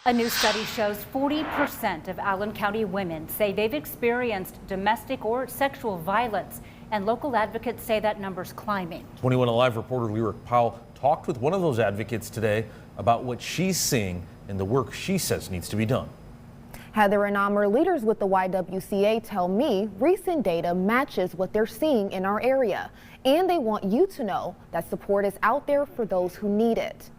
A new study shows 40% of Allen County women say they've experienced domestic or sexual violence, and local advocates say that number's climbing. 21 Alive reporter Lyric Powell talked with one of those advocates today about what she's seeing and the work she says needs to be done. Heather and Amer, leaders with the YWCA, tell me recent data matches what they're seeing in our area, and they want you to know that support is out there for those who need it.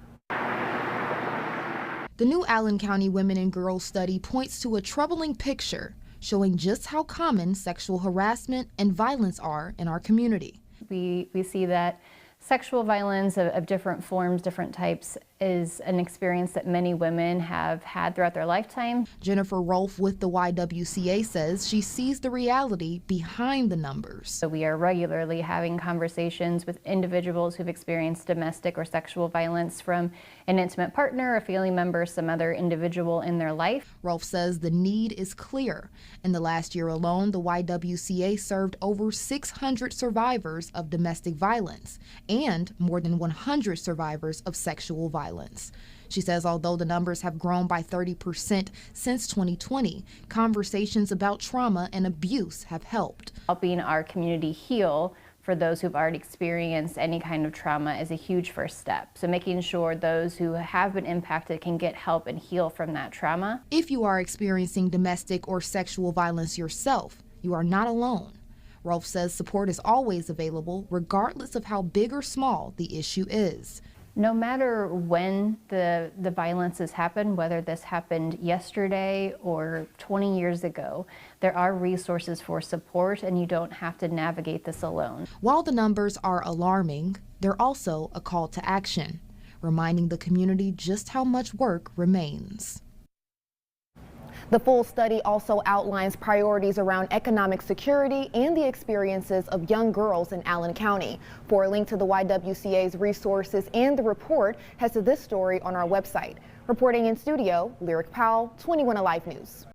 The new Allen County Women and Girls study points to a troubling picture showing just how common sexual harassment and violence are in our community. We see that sexual violence of different forms, different types, is an experience that many women have had throughout their lifetime. Jennifer Rolfe with the YWCA says she sees the reality behind the numbers. So we are regularly having conversations with individuals who've experienced domestic or sexual violence from an intimate partner, a family member, some other individual in their life. Rolfe says the need is clear. In the last year alone, the YWCA served over 600 survivors of domestic violence and more than 100 survivors of sexual violence. She says although the numbers have grown by 30% since 2020, conversations about trauma and abuse have helped. Helping our community heal for those who've already experienced any kind of trauma is a huge first step. So making sure those who have been impacted can get help and heal from that trauma. If you are experiencing domestic or sexual violence yourself, you are not alone. Rolfe says support is always available regardless of how big or small the issue is. No matter when the violence has happened, whether this happened yesterday or 20 years ago, there are resources for support, and you don't have to navigate this alone. While the numbers are alarming, they're also a call to action, reminding the community just how much work remains. The full study also outlines priorities around economic security and the experiences of young girls in Allen County. For a link to the YWCA's resources and the report, head to this story on our website. Reporting in studio, Lyric Powell, 21 Alive News.